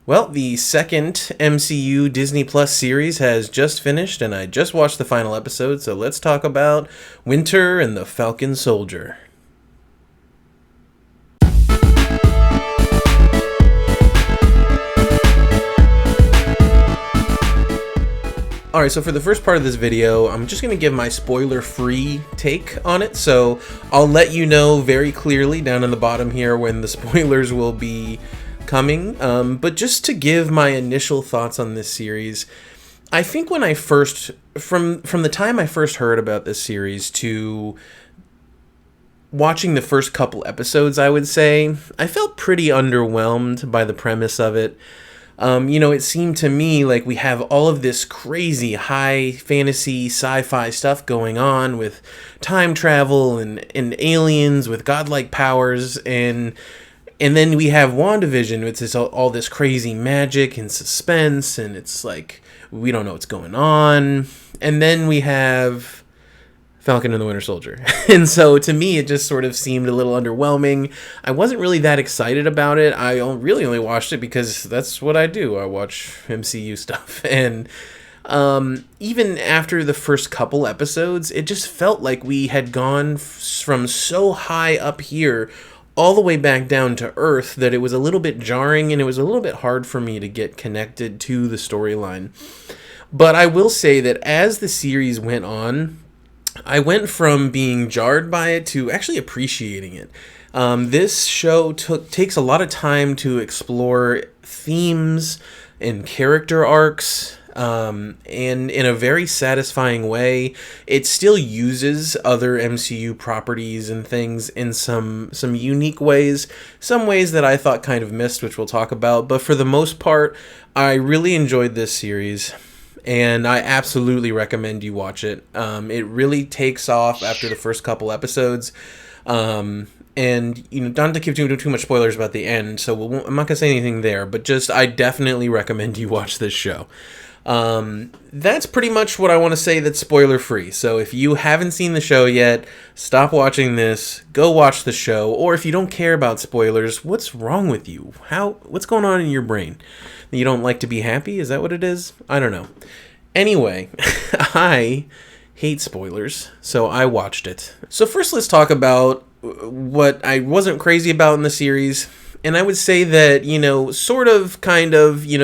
Well, the second MCU Disney Plus series has just finished, and I just watched the final episode, so let's talk about Winter and the Falcon Soldier. Alright, so for the first part of this video, I'm just going to give my spoiler-free take on it, so I'll let you know very clearly down in the bottom here when the spoilers will be coming, but just to give my initial thoughts on this series, I think when I first, from the time I first heard about this series to watching the first couple episodes, I would say, I felt pretty underwhelmed by the premise of it. It seemed to me like we have all of this crazy high fantasy sci-fi stuff going on with time travel and aliens with godlike powers, and then we have WandaVision, which is all this crazy magic and suspense, and it's like we don't know what's going on. And then we have Falcon and the Winter Soldier. And so to me, it just sort of seemed a little underwhelming. I wasn't really that excited about it. I really only watched it because that's what I do. I watch MCU stuff. And even after the first couple episodes, it just felt like we had gone from so high up here all the way back down to Earth that it was a little bit jarring, and it was a little bit hard for me to get connected to the storyline. But I will say that as the series went on, I went from being jarred by it to actually appreciating it. This show takes a lot of time to explore themes and character arcs, and in a very satisfying way. It still uses other MCU properties and things in some unique ways, some ways that I thought kind of missed, which we'll talk about. But for the most part, I really enjoyed this series, and I absolutely recommend you watch it. It really takes off after the first couple episodes. And, not to give too much spoilers about the end, so I'm not going to say anything there, but just I definitely recommend you watch this show. That's pretty much what I want to say that's spoiler-free. So if you haven't seen the show yet, stop watching this, go watch the show, or if you don't care about spoilers, what's wrong with you? What's going on in your brain? You don't like to be happy? Is that what it is? I don't know. Anyway, I hate spoilers, so I watched it. So first let's talk about what I wasn't crazy about in the series. And I would say that,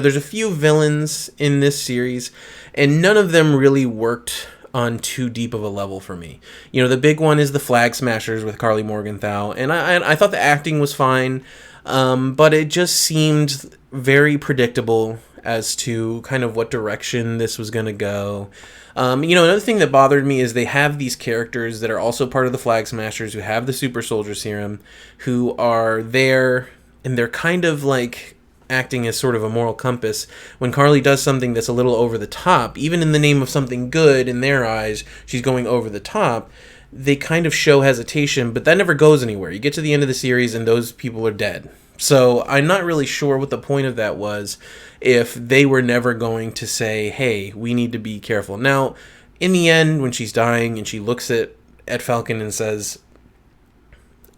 there's a few villains in this series, and none of them really worked on too deep of a level for me. The big one is the Flag Smashers with Carly Morgenthau, and I thought the acting was fine, but it just seemed very predictable as to kind of what direction this was going to go. Another thing that bothered me is they have these characters that are also part of the Flag Smashers who have the super soldier serum, who are there, and they're kind of like acting as sort of a moral compass. When Carly does something that's a little over the top, even in the name of something good in their eyes, she's going over the top, they kind of show hesitation, but that never goes anywhere. You get to the end of the series and those people are dead. So I'm not really sure what the point of that was, if they were never going to say, hey, we need to be careful. Now, in the end, when she's dying and she looks at Falcon and says,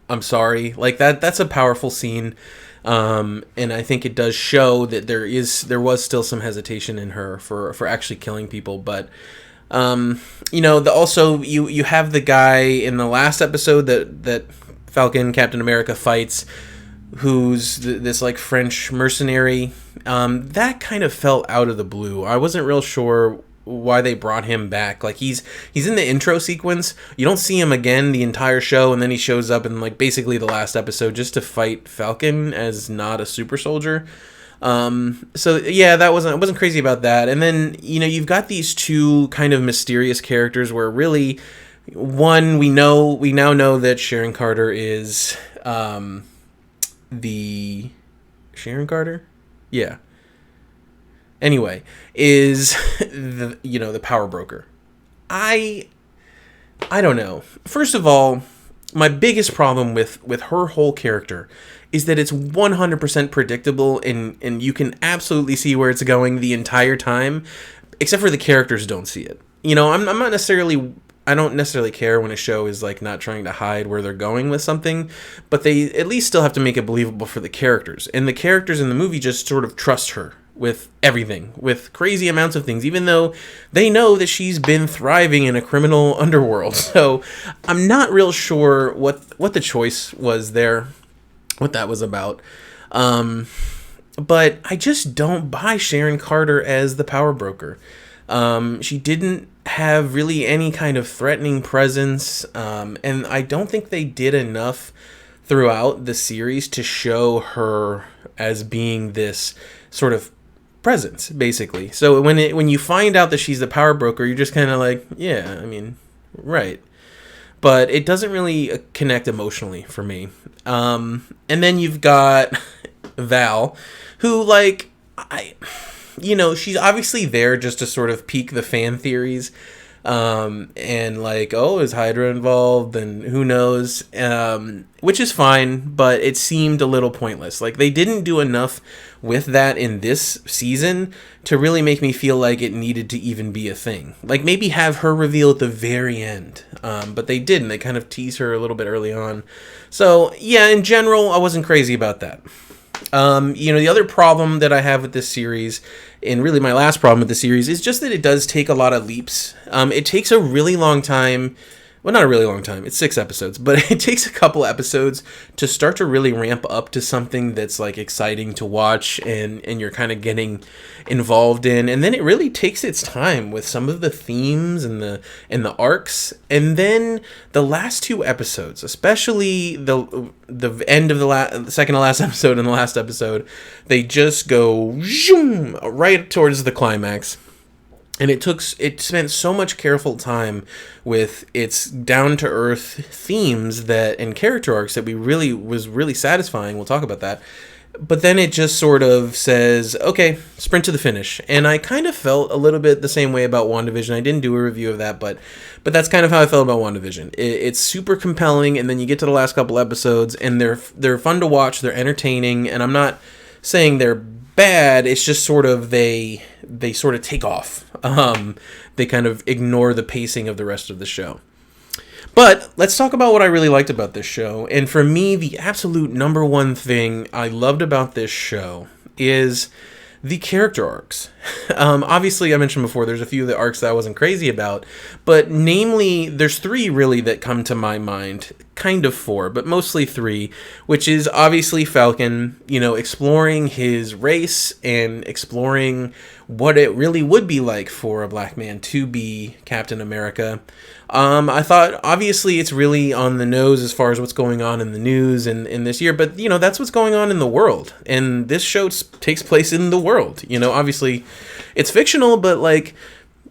I'm sorry, like that's a powerful scene. And I think it does show that there was still some hesitation in her for actually killing people. But, also you have the guy in the last episode that Falcon, Captain America fights, who's this like French mercenary. That kind of felt out of the blue. I wasn't real sure why they brought him back. Like he's in the intro sequence. You don't see him again the entire show, and then he shows up in like basically the last episode just to fight Falcon as not a super soldier. So yeah, I wasn't crazy about that. And then you've got these two kind of mysterious characters where really one we now know that Sharon Carter is the Sharon Carter? Yeah. Anyway, is the power broker. I don't know. First of all, my biggest problem with her whole character is that it's 100% predictable, and you can absolutely see where it's going the entire time, except for the characters don't see it. I'm not necessarily I don't necessarily care when a show is like not trying to hide where they're going with something, but they at least still have to make it believable for the characters. And the characters in the movie just sort of trust her with everything, with crazy amounts of things, even though they know that she's been thriving in a criminal underworld. So I'm not real sure what the choice was there, what that was about. But I just don't buy Sharon Carter as the power broker. She didn't have really any kind of threatening presence, and I don't think they did enough throughout the series to show her as being this sort of presence, basically. So when you find out that she's the power broker, you're just kind of like, yeah, I mean, right. But it doesn't really connect emotionally for me. And then you've got Val, who, like, she's obviously there just to sort of pique the fan theories. And like, oh, is Hydra involved? And who knows? Which is fine, but it seemed a little pointless. Like, they didn't do enough with that in this season to really make me feel like it needed to even be a thing. Like, maybe have her reveal at the very end. But they didn't. They kind of tease her a little bit early on. So, yeah, in general, I wasn't crazy about that. The other problem that I have with this series, and really my last problem with the series, is just that it does take a lot of leaps. It takes a really long time. Well, not a really long time. It's 6 episodes, but it takes a couple episodes to start to really ramp up to something that's like exciting to watch and you're kind of getting involved in. And then it really takes its time with some of the themes and the arcs. And then the last 2 episodes, especially the end of the second to last episode and the last episode, they just go zoom right towards the climax. And it spent so much careful time with its down-to-earth themes and character arcs that was really satisfying. We'll talk about that. But then it just sort of says, okay, sprint to the finish. And I kind of felt a little bit the same way about WandaVision. I didn't do a review of that, but that's kind of how I felt about WandaVision. It's super compelling, and then you get to the last couple episodes, and they're fun to watch, they're entertaining, and I'm not saying they're bad. It's just sort of they sort of take off. They kind of ignore the pacing of the rest of the show. But let's talk about what I really liked about this show. And for me, the absolute number one thing I loved about this show is the character arcs. Obviously, I mentioned before, there's a few of the arcs that I wasn't crazy about, but namely, there's 3 really that come to my mind, kind of 4, but mostly 3, which is obviously Falcon, exploring his race and exploring what it really would be like for a black man to be Captain America. I thought, obviously, it's really on the nose as far as what's going on in the news and in this year, but, that's what's going on in the world. And this show takes place in the world. Obviously, it's fictional, but, like,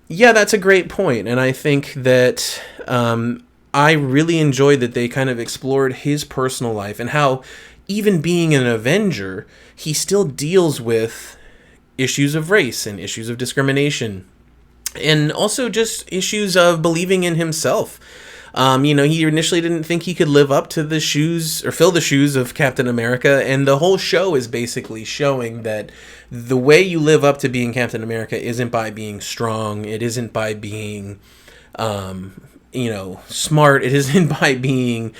yeah, that's a great point. And I think that I really enjoyed that they kind of explored his personal life and how, even being an Avenger, he still deals with issues of race and issues of discrimination. And also just issues of believing in himself. He initially didn't think he could live up to the shoes or fill the shoes of Captain America. And the whole show is basically showing that the way you live up to being Captain America isn't by being strong. It isn't by being, smart. It isn't by being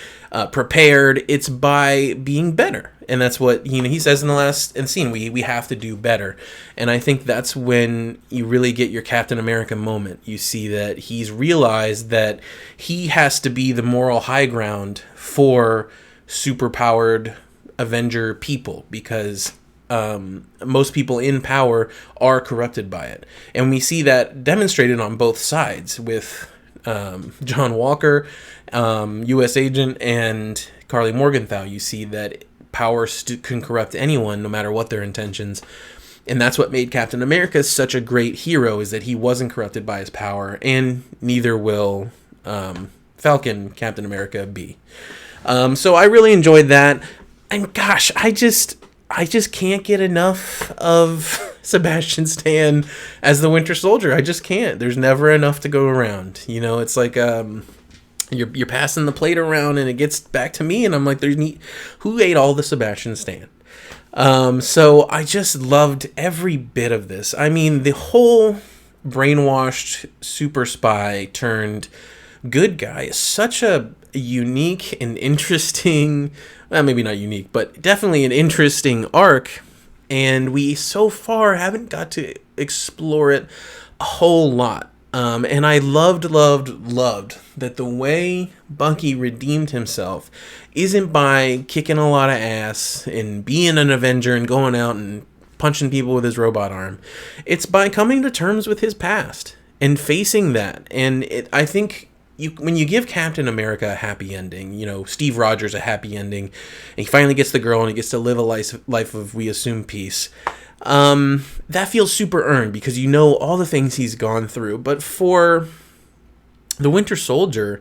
prepared. It's by being better. And that's what he says in the last scene. We have to do better. And I think that's when you really get your Captain America moment. You see that he's realized that he has to be the moral high ground for superpowered Avenger people, because most people in power are corrupted by it. And we see that demonstrated on both sides with John Walker, U.S. agent, and Carly Morgenthau. You see that power can corrupt anyone, no matter what their intentions. And that's what made Captain America such a great hero, is that he wasn't corrupted by his power, and neither will Falcon, Captain America, be. So I really enjoyed that. And gosh, I just can't get enough of Sebastian Stan as the Winter Soldier. I just can't. There's never enough to go around. It's like you're passing the plate around and it gets back to me, and I'm like, who ate all the Sebastian Stan? So I just loved every bit of this. I mean, the whole brainwashed super spy turned good guy is such a unique and interesting, well, maybe not unique, but definitely an interesting arc. And we so far haven't got to explore it a whole lot. And I loved that the way Bucky redeemed himself isn't by kicking a lot of ass and being an Avenger and going out and punching people with his robot arm. It's by coming to terms with his past and facing that. And I think when you give Captain America a happy ending, Steve Rogers a happy ending, and he finally gets the girl and he gets to live a life of, we assume, peace. That feels super earned because all the things he's gone through. But for the Winter Soldier,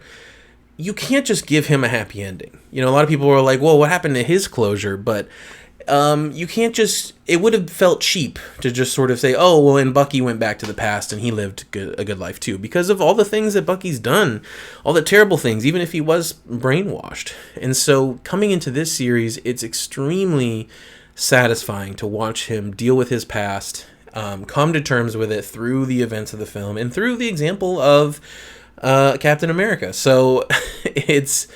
you can't just give him a happy ending. A lot of people are like, well, what happened to his closure? But you can't just, it would have felt cheap to just sort of say, oh, well, and Bucky went back to the past and he lived a good life too, because of all the things that Bucky's done, all the terrible things, even if he was brainwashed. And so coming into this series, it's extremely satisfying to watch him deal with his past, come to terms with it through the events of the film and through the example of Captain America. So it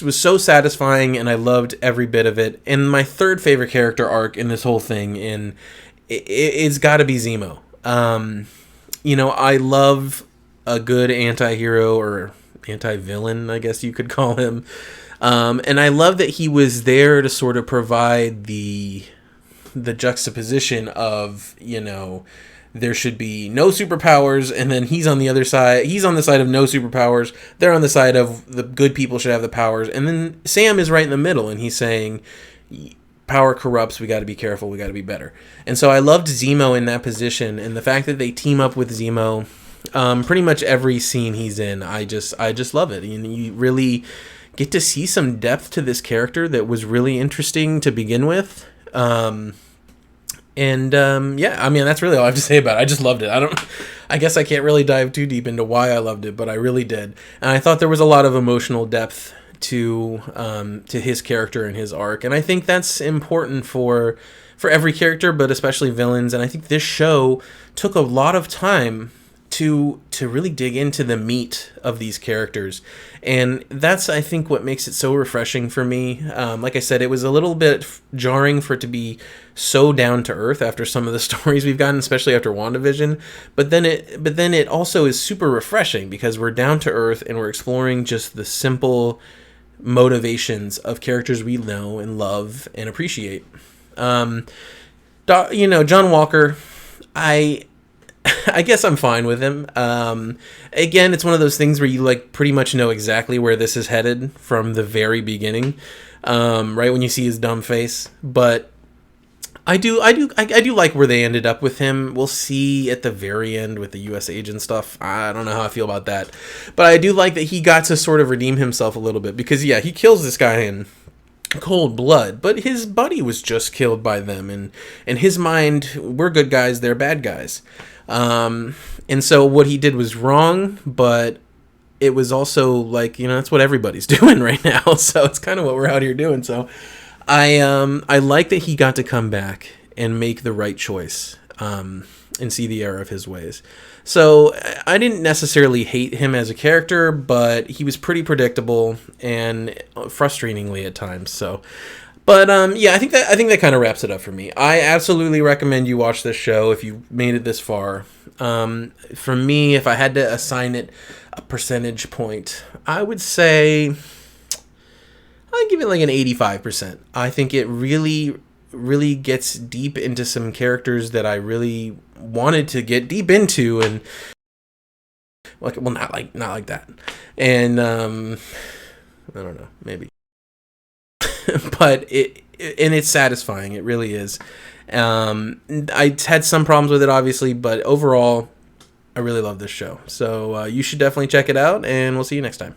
was so satisfying, and I loved every bit of it. And my third favorite character arc in this whole thing, it's got to be Zemo. I love a good anti-hero or anti-villain, I guess you could call him. And I love that he was there to sort of provide the juxtaposition of, there should be no superpowers, and then he's on the other side. He's on the side of no superpowers. They're on the side of the good people should have the powers. And then Sam is right in the middle, and he's saying, power corrupts. We got to be careful. We got to be better. And so I loved Zemo in that position, and the fact that they team up with Zemo, pretty much every scene he's in, I just love it. You really get to see some depth to this character that was really interesting to begin with. That's really all I have to say about it. I just loved it. I guess I can't really dive too deep into why I loved it, but I really did. And I thought there was a lot of emotional depth to his character and his arc. And I think that's important for every character, but especially villains. And I think this show took a lot of time to really dig into the meat of these characters. And that's, I think, what makes it so refreshing for me. Like I said, it was a little bit jarring for it to be so down to earth after some of the stories we've gotten, especially after WandaVision. But then it also is super refreshing because we're down to earth and we're exploring just the simple motivations of characters we know and love and appreciate. John Walker, I guess I'm fine with him. Again, it's one of those things where you pretty much know exactly where this is headed from the very beginning, right when you see his dumb face. But I do like where they ended up with him. We'll see at the very end with the U.S. agent stuff. I don't know how I feel about that, but I do like that he got to sort of redeem himself a little bit because he kills this guy in cold blood, but his buddy was just killed by them, and in his mind, we're good guys, they're bad guys. And so what he did was wrong, but it was also that's what everybody's doing right now. So it's kind of what we're out here doing. So I like that he got to come back and make the right choice, and see the error of his ways. So I didn't necessarily hate him as a character, but he was pretty predictable and frustratingly at times. So, but I think that kind of wraps it up for me. I absolutely recommend you watch this show if you made it this far. For me, if I had to assign it a percentage point, I would say I'd give it an 85%. I think it really gets deep into some characters that I really wanted to get deep into, and not like that. And I don't know, maybe. But it's satisfying. It really is. I had some problems with it, obviously, but overall, I really love this show. So you should definitely check it out, and we'll see you next time.